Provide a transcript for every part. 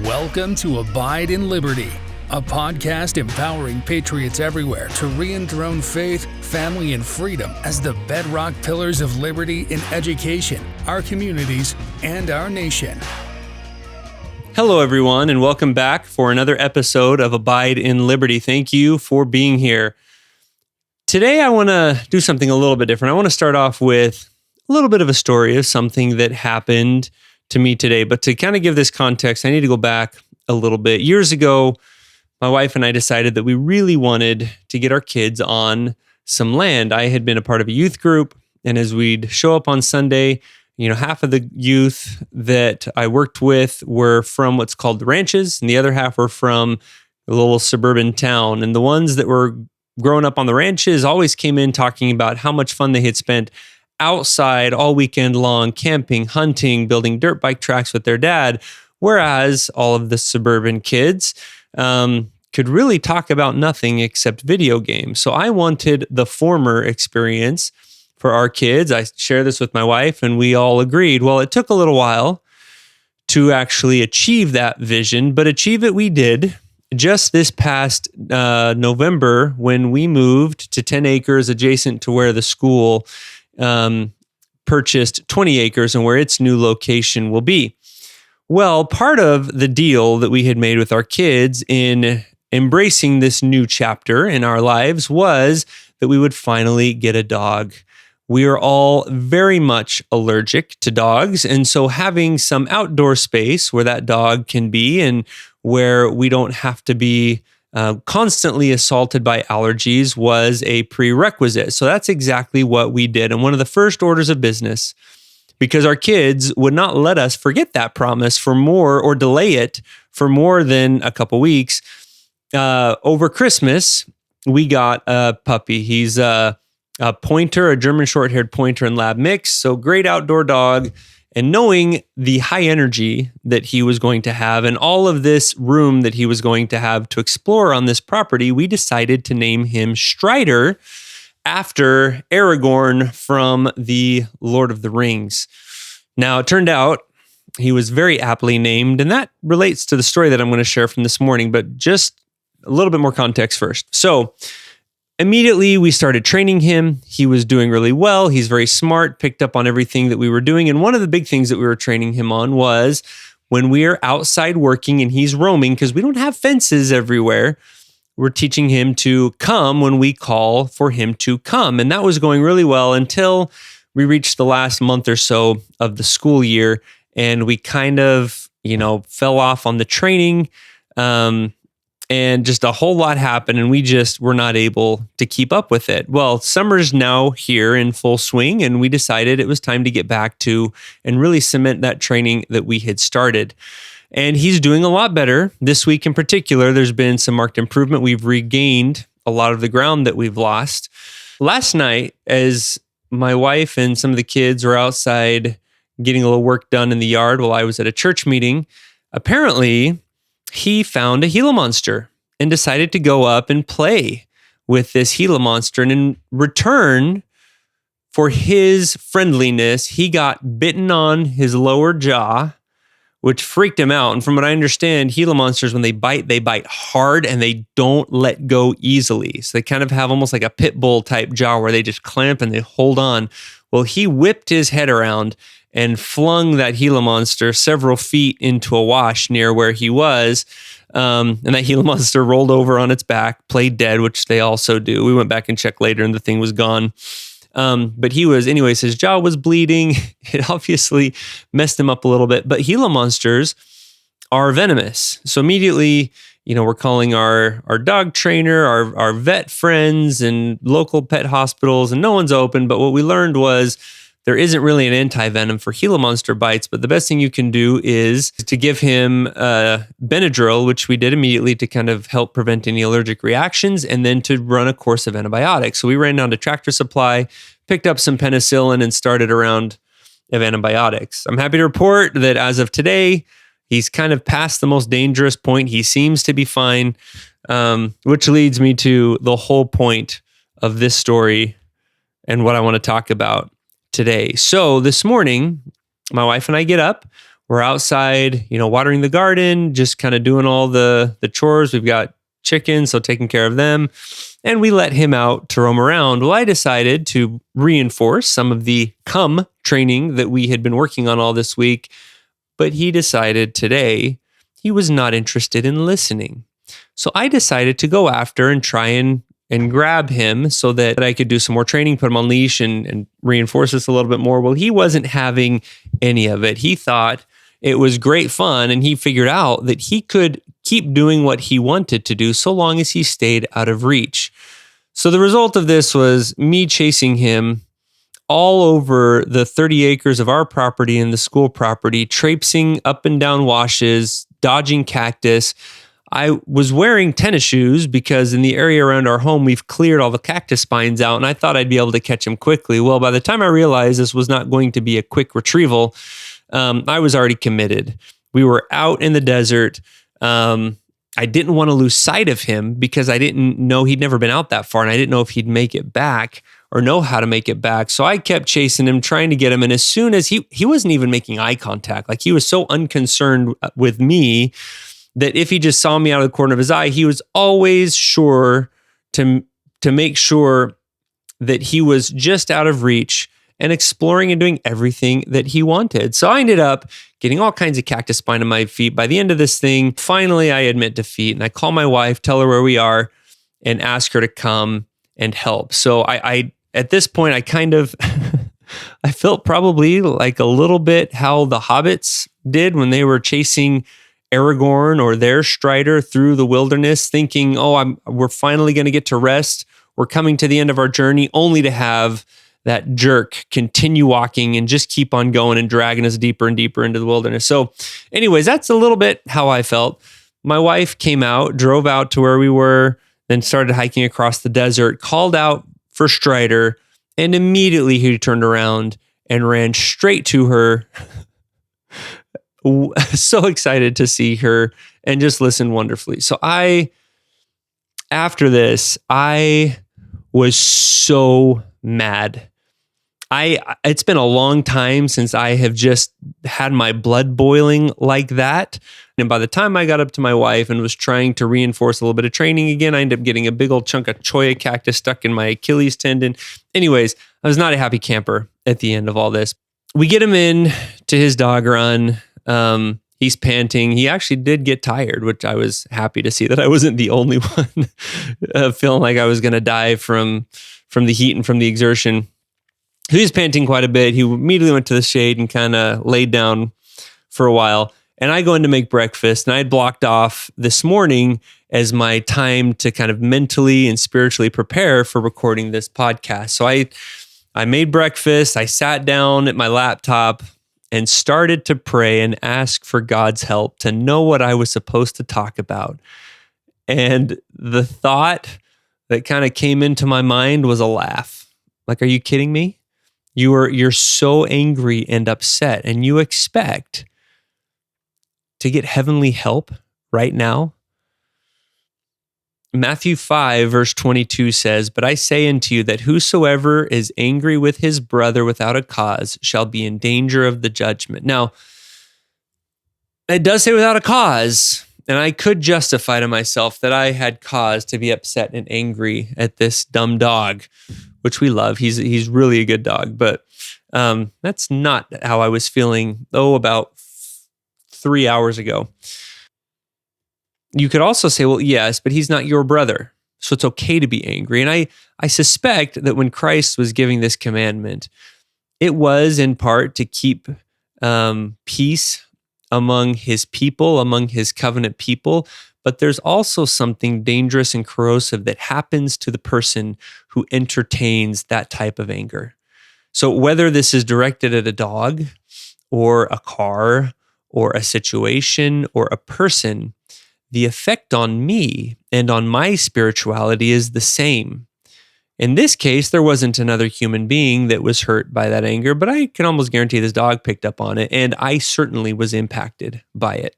Welcome to Abide in Liberty, a podcast empowering patriots everywhere to re-enthrone faith, family, and freedom as the bedrock pillars of liberty in education, our communities, and our nation. Hello, everyone, and welcome back for another episode of Abide in Liberty. Thank you for being here. Today, I want to do something a little bit different. I want to start off with a little bit of a story of something that happened to me today. But to kind of give this context, I need to go back a little bit. Years ago, my wife and I decided that we really wanted to get our kids on some land. I had been a part of a youth group, and as we'd show up on Sunday, half of the youth that I worked with were from what's called the ranches, and the other half were from a little suburban town. And the ones that were growing up on the ranches always came in talking about how much fun they had spent outside all weekend long, camping, hunting, building dirt bike tracks with their dad, whereas all of the suburban kids could really talk about nothing except video games. So I wanted the former experience for our kids. I share this with my wife, and we all agreed. Well, it took a little while to actually achieve that vision, but achieve it we did. Just this past November, when we moved to 10 acres adjacent to where the school purchased 20 acres and where its new location will be. Well, part of the deal that we had made with our kids in embracing this new chapter in our lives was that we would finally get a dog. We are all very much allergic to dogs, and so having some outdoor space where that dog can be and where we don't have to be constantly assaulted by allergies was a prerequisite. So that's exactly what we did. And one of the first orders of business, because our kids would not let us forget that promise for more or delay it for more than a couple weeks, over Christmas, we got a puppy. He's a pointer, a German short-haired pointer and lab mix. So great outdoor dog. And knowing the high energy that he was going to have and all of this room that he was going to have to explore on this property, we decided to name him Strider after Aragorn from the Lord of the Rings. Now, it turned out he was very aptly named, and that relates to the story that I'm going to share from this morning, but just a little bit more context first. So, immediately, we started training him. He was doing really well. He's very smart, picked up on everything that we were doing. And one of the big things that we were training him on was when we are outside working and he's roaming, because we don't have fences everywhere, we're teaching him to come when we call for him to come. And that was going really well until we reached the last month or so of the school year. And we kind of, fell off on the training. And just a whole lot happened, and we just were not able to keep up with it. Well, summer's now here in full swing, and we decided it was time to get back to and really cement that training that we had started. And he's doing a lot better. This week in particular, there's been some marked improvement. We've regained a lot of the ground that we've lost. Last night, as my wife and some of the kids were outside getting a little work done in the yard while I was at a church meeting, apparently he found a Gila monster and decided to go up and play with this Gila monster. And in return for his friendliness, he got bitten on his lower jaw, which freaked him out. And from what I understand, Gila monsters, when they bite hard and they don't let go easily. So they kind of have almost like a pit bull type jaw where they just clamp and they hold on. Well, he whipped his head around and flung that Gila monster several feet into a wash near where he was. And that Gila monster rolled over on its back, played dead, which they also do. We went back and checked later and the thing was gone. But his jaw was bleeding. It obviously messed him up a little bit. But Gila monsters are venomous. So immediately, we're calling our dog trainer, our vet friends and local pet hospitals, and no one's open. But what we learned was there isn't really an anti-venom for Gila monster bites, but the best thing you can do is to give him Benadryl, which we did immediately to kind of help prevent any allergic reactions, and then to run a course of antibiotics. So we ran down to Tractor Supply, picked up some penicillin, and started a round of antibiotics. I'm happy to report that as of today, he's kind of past the most dangerous point. He seems to be fine, which leads me to the whole point of this story and what I want to talk about today. So this morning, my wife and I get up. We're outside, watering the garden, just kind of doing all the chores. We've got chickens, so taking care of them. And we let him out to roam around. Well, I decided to reinforce some of the come training that we had been working on all this week. But he decided today he was not interested in listening. So I decided to go after and try and grab him so that I could do some more training, put him on leash and reinforce this a little bit more. Well, he wasn't having any of it. He thought it was great fun, and he figured out that he could keep doing what he wanted to do so long as he stayed out of reach. So the result of this was me chasing him all over the 30 acres of our property and the school property, traipsing up and down washes, dodging cactus. I was wearing tennis shoes because in the area around our home, we've cleared all the cactus spines out, and I thought I'd be able to catch him quickly. Well, by the time I realized this was not going to be a quick retrieval, I was already committed. We were out in the desert. I didn't want to lose sight of him because I didn't know he'd never been out that far, and I didn't know if he'd make it back or know how to make it back. So I kept chasing him, trying to get him. And as soon as he wasn't even making eye contact, like he was so unconcerned with me that if he just saw me out of the corner of his eye, he was always sure to make sure that he was just out of reach and exploring and doing everything that he wanted. So I ended up getting all kinds of cactus spine on my feet. By the end of this thing, finally I admit defeat, and I call my wife, tell her where we are, and ask her to come and help. So I at this point, I kind of, I felt probably like a little bit how the hobbits did when they were chasing Aragorn or their Strider through the wilderness, thinking, we're finally going to get to rest. We're coming to the end of our journey, only to have that jerk continue walking and just keep on going and dragging us deeper and deeper into the wilderness. So anyways, that's a little bit how I felt. My wife came out, drove out to where we were, then started hiking across the desert, called out for Strider, and immediately he turned around and ran straight to her. So excited to see her and just listened wonderfully. So after this, I was so mad. It's been a long time since I have just had my blood boiling like that. And by the time I got up to my wife and was trying to reinforce a little bit of training again, I ended up getting a big old chunk of cholla cactus stuck in my Achilles tendon. Anyways, I was not a happy camper at the end of all this. We get him in to his dog run. He's panting. He actually did get tired, which I was happy to see that I wasn't the only one feeling like I was going to die from the heat and from the exertion. He was panting quite a bit. He immediately went to the shade and kind of laid down for a while. And I go in to make breakfast, and I had blocked off this morning as my time to kind of mentally and spiritually prepare for recording this podcast. So I made breakfast. I sat down at my laptop and started to pray and ask for God's help to know what I was supposed to talk about. And the thought that kind of came into my mind was a laugh. Like, are you kidding me? You're so angry and upset, and you expect to get heavenly help right now? Matthew 5, verse 22 says, "But I say unto you that whosoever is angry with his brother without a cause shall be in danger of the judgment." Now, it does say without a cause, and I could justify to myself that I had cause to be upset and angry at this dumb dog, which we love. He's really a good dog, but that's not how I was feeling, about 3 hours ago. You could also say, well, yes, but he's not your brother, so it's okay to be angry. And I suspect that when Christ was giving this commandment, it was in part to keep peace among his people, among his covenant people. But there's also something dangerous and corrosive that happens to the person who entertains that type of anger. So whether this is directed at a dog or a car or a situation or a person, the effect on me and on my spirituality is the same. In this case, there wasn't another human being that was hurt by that anger, but I can almost guarantee this dog picked up on it, and I certainly was impacted by it.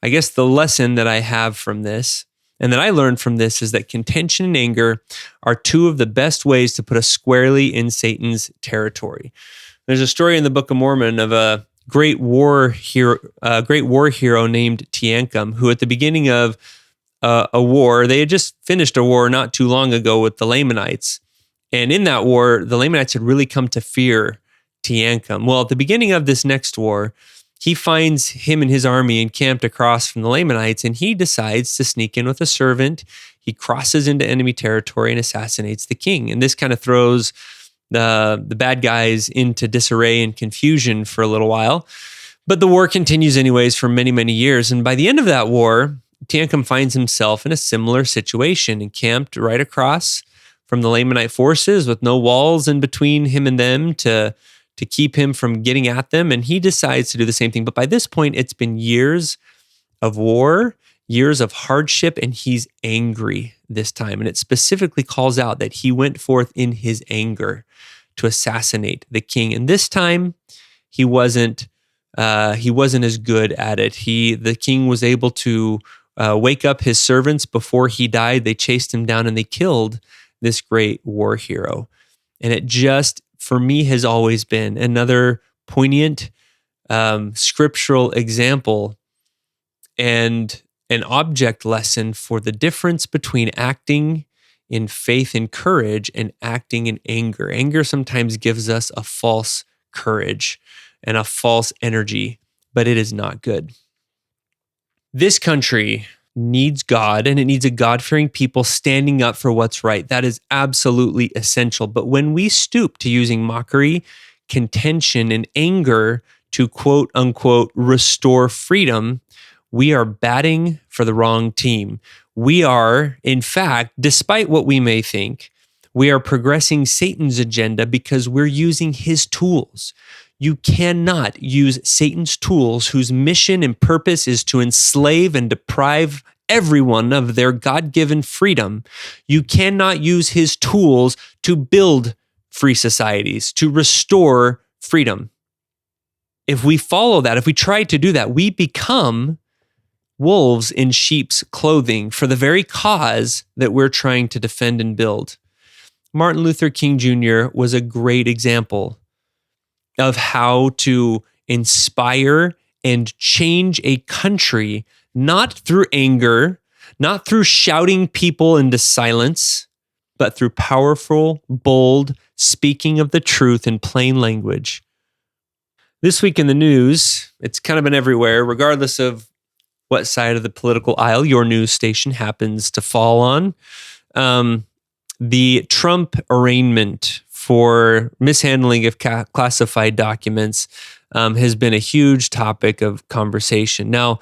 I guess the lesson that I have from this and that I learned from this is that contention and anger are two of the best ways to put us squarely in Satan's territory. There's a story in the Book of Mormon of a great war hero named Teancum, who at the beginning of a war, they had just finished a war not too long ago with the Lamanites. And in that war, the Lamanites had really come to fear Teancum. Well, at the beginning of this next war, he finds him and his army encamped across from the Lamanites, and he decides to sneak in with a servant. He crosses into enemy territory and assassinates the king. And this kind of throws the bad guys into disarray and confusion for a little while. But the war continues anyways for many, many years. And by the end of that war, Teancum finds himself in a similar situation, encamped right across from the Lamanite forces with no walls in between him and them to keep him from getting at them. And he decides to do the same thing. But by this point, it's been years of war, years of hardship, and he's angry this time. And it specifically calls out that he went forth in his anger to assassinate the king. And this time, he wasn't as good at it. The king was able to wake up his servants before he died. They chased him down and they killed this great war hero. And it just, for me, has always been another poignant scriptural example and an object lesson for the difference between acting in faith and courage and acting in anger. Anger sometimes gives us a false courage and a false energy, but it is not good. This country needs God, and it needs a God-fearing people standing up for what's right. That is absolutely essential. But when we stoop to using mockery, contention, and anger to quote unquote restore freedom, we are batting for the wrong team. We are, in fact, despite what we may think, we are progressing Satan's agenda because we're using his tools. You cannot use Satan's tools, whose mission and purpose is to enslave and deprive everyone of their God-given freedom. You cannot use his tools to build free societies, to restore freedom. If we follow that, if we try to do that, we become wolves in sheep's clothing for the very cause that we're trying to defend and build. Martin Luther King Jr. was a great example of how to inspire and change a country, not through anger, not through shouting people into silence, but through powerful, bold speaking of the truth in plain language. This week in the news, it's kind of been everywhere, regardless of what side of the political aisle your news station happens to fall on. The Trump arraignment for mishandling of classified documents has been a huge topic of conversation. Now,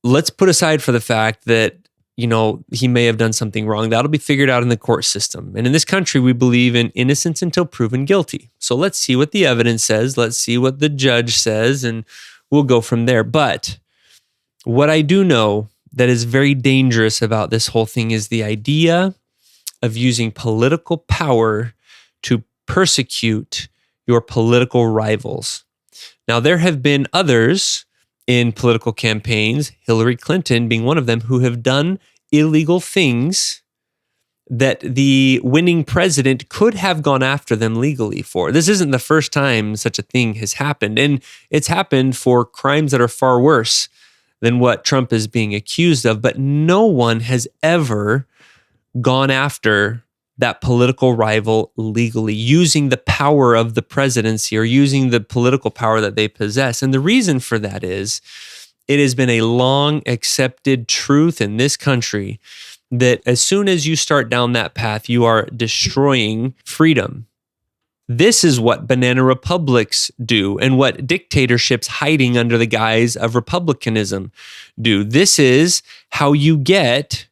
let's put aside for the fact that, he may have done something wrong. That'll be figured out in the court system. And in this country, we believe in innocence until proven guilty. So let's see what the evidence says. Let's see what the judge says, and we'll go from there. But what I do know that is very dangerous about this whole thing is the idea of using political power to persecute your political rivals. Now, there have been others in political campaigns, Hillary Clinton being one of them, who have done illegal things that the winning president could have gone after them legally for. This isn't the first time such a thing has happened, and it's happened for crimes that are far worse than what Trump is being accused of, but no one has ever gone after that political rival legally, using the power of the presidency or using the political power that they possess. And the reason for that is it has been a long accepted truth in this country that as soon as you start down that path, you are destroying freedom. This is what banana republics do and what dictatorships hiding under the guise of republicanism do. This is how you get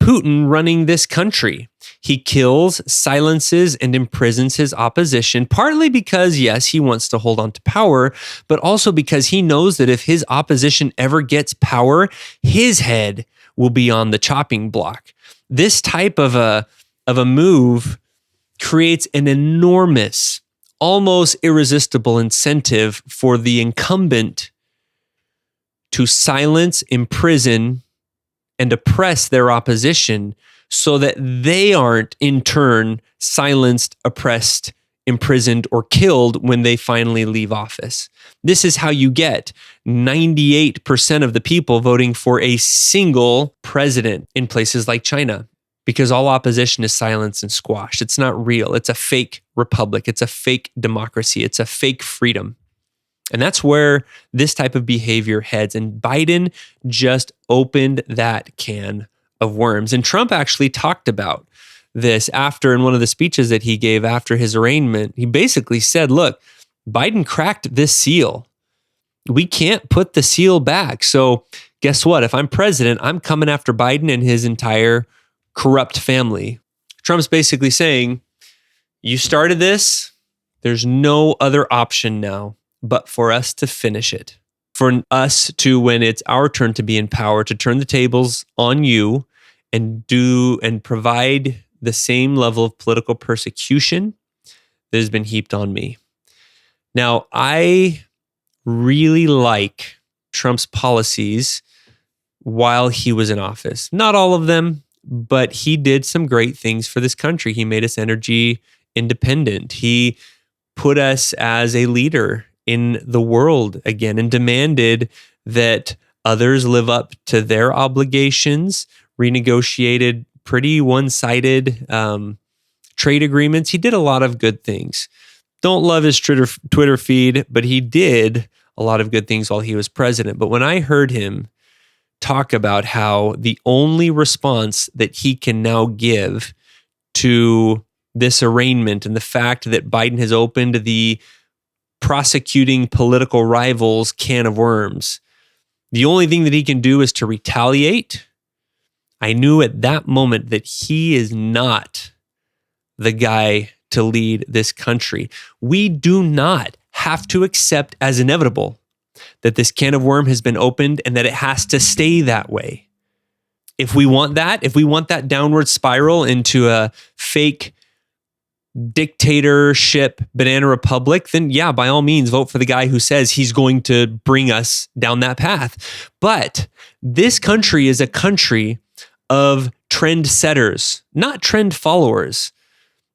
Putin running this country. He kills, silences, and imprisons his opposition, partly because, yes, he wants to hold on to power, but also because he knows that if his opposition ever gets power, his head will be on the chopping block. This type of a move creates an enormous, almost irresistible incentive for the incumbent to silence, imprison, and oppress their opposition so that they aren't in turn silenced, oppressed, imprisoned or killed when they finally leave office. This is how you get 98% of the people voting for a single president in places like China, because all opposition is silenced and squashed. It's not real. It's a fake republic. It's a fake democracy. It's a fake freedom. And that's where this type of behavior heads. And Biden just opened that can of worms. And Trump actually talked about this after, in one of the speeches that he gave after his arraignment. He basically said, look, Biden cracked this seal. We can't put the seal back. So guess what? If I'm president, I'm coming after Biden and his entire corrupt family. Trump's basically saying, you started this. There's no other option now but for us to finish it. For us to, when it's our turn to be in power, to turn the tables on you and do and provide the same level of political persecution that has been heaped on me. Now, I really like Trump's policies while he was in office. Not all of them, but he did some great things for this country. He made us energy independent. He put us as a leader in the world again and demanded that others live up to their obligations, renegotiated pretty one-sided trade agreements. He did a lot of good things. Don't love his Twitter feed, but he did a lot of good things while he was president. But when I heard him talk about how the only response that he can now give to this arraignment and the fact that Biden has opened the prosecuting political rivals can of worms, the only thing that he can do is to retaliate, I knew at that moment that he is not the guy to lead this country. We do not have to accept as inevitable that this can of worm has been opened and that it has to stay that way. If we want that downward spiral into a fake dictatorship banana republic, then yeah, by all means, vote for the guy who says he's going to bring us down that path. But this country is a country of trend setters, not trend followers.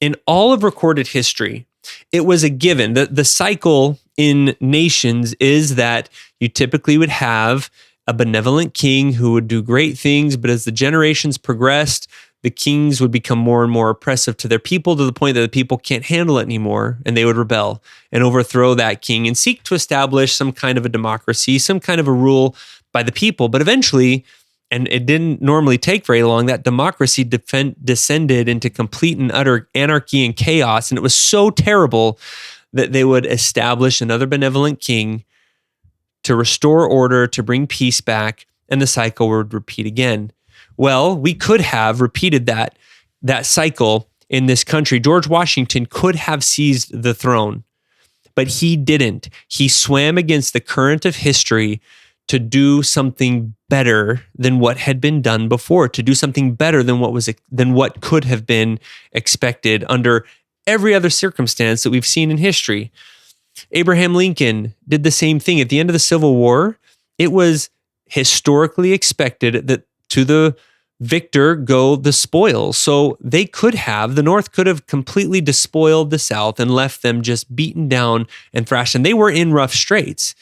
In all of recorded history, it was a given. The cycle in nations is that you typically would have a benevolent king who would do great things, but as the generations progressed, the kings would become more and more oppressive to their people to the point that the people can't handle it anymore, and they would rebel and overthrow that king and seek to establish some kind of a democracy, some kind of a rule by the people. But eventually, and it didn't normally take very long, that democracy descended into complete and utter anarchy and chaos. And it was so terrible that they would establish another benevolent king to restore order, to bring peace back, and the cycle would repeat again. Well, we could have repeated that cycle in this country. George Washington could have seized the throne, but he didn't. He swam against the current of history to do something better than what had been done before, to do something better than what could have been expected under every other circumstance that we've seen in history. Abraham Lincoln did the same thing. At the end of the Civil War, it was historically expected that to the victor go the spoils. So the North could have completely despoiled the South and left them just beaten down and thrashed. And they were in rough straits.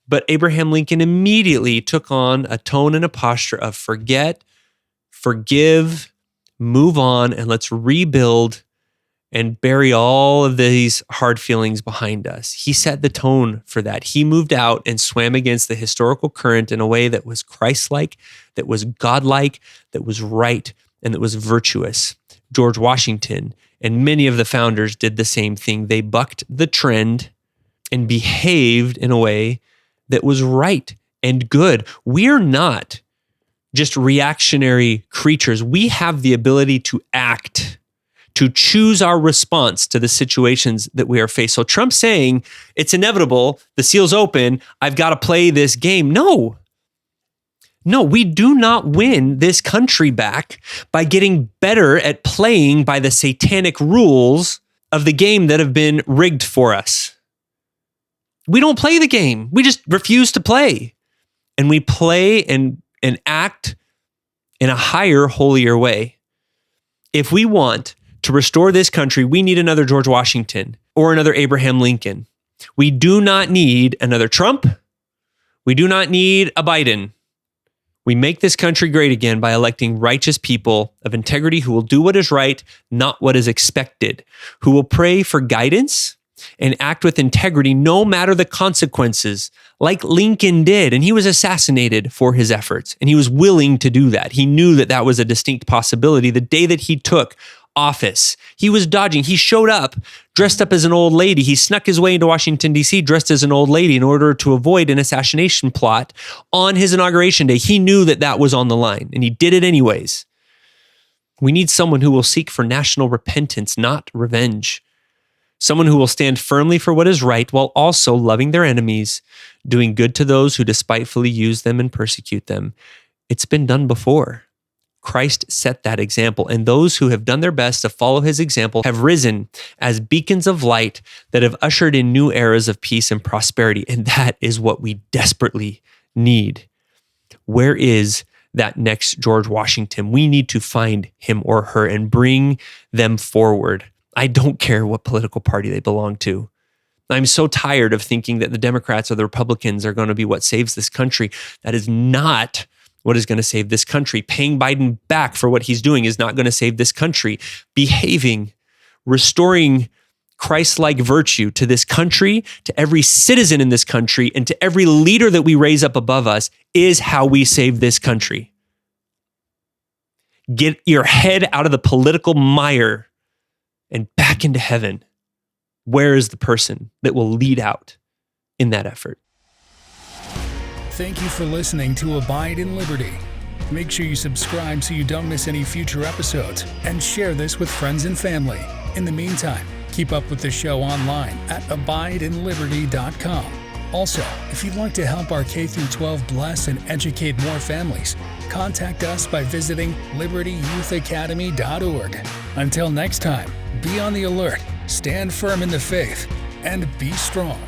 But Abraham Lincoln immediately took on a tone and a posture of forget, forgive, move on, and let's rebuild and bury all of these hard feelings behind us. He set the tone for that. He moved out and swam against the historical current in a way that was Christ-like, that was God-like, that was right, and that was virtuous. George Washington and many of the founders did the same thing. They bucked the trend and behaved in a way that was right and good. We're not just reactionary creatures. We have the ability to act, to choose our response to the situations that we are faced. So Trump saying it's inevitable, the seal's open, I've got to play this game. No, we do not win this country back by getting better at playing by the satanic rules of the game that have been rigged for us. We don't play the game. We just refuse to play. And we play and act in a higher, holier way. If we want to restore this country, we need another George Washington. or another Abraham Lincoln. We do not need another Trump. We do not need a Biden. We make this country great again by electing righteous people of integrity who will do what is right, not what is expected, who will pray for guidance and act with integrity no matter the consequences, like Lincoln did. And he was assassinated for his efforts, and he was willing to do that. He knew that that was a distinct possibility the day that he took office. He was dodging. He showed up dressed up as an old lady. He snuck his way into Washington, D.C. dressed as an old lady in order to avoid an assassination plot on his inauguration day. He knew that that was on the line, and he did it anyways. We need someone who will seek for national repentance, not revenge. Someone who will stand firmly for what is right while also loving their enemies, doing good to those who despitefully use them and persecute them. It's been done before. Christ set that example, and those who have done their best to follow his example have risen as beacons of light that have ushered in new eras of peace and prosperity, and that is what we desperately need. Where is that next George Washington? We need to find him or her and bring them forward. I don't care what political party they belong to. I'm so tired of thinking that the Democrats or the Republicans are going to be what saves this country. That is not what is going to save this country. Paying Biden back for what he's doing is not going to save this country. Behaving, restoring Christ-like virtue to this country, to every citizen in this country, and to every leader that we raise up above us is how we save this country. Get your head out of the political mire and back into heaven. Where is the person that will lead out in that effort? Thank you for listening to Abide in Liberty. Make sure you subscribe so you don't miss any future episodes, and share this with friends and family. In the meantime, keep up with the show online at abideinliberty.com. Also, if you'd like to help our K-12 bless and educate more families, contact us by visiting libertyyouthacademy.org. Until next time, be on the alert, stand firm in the faith, and be strong.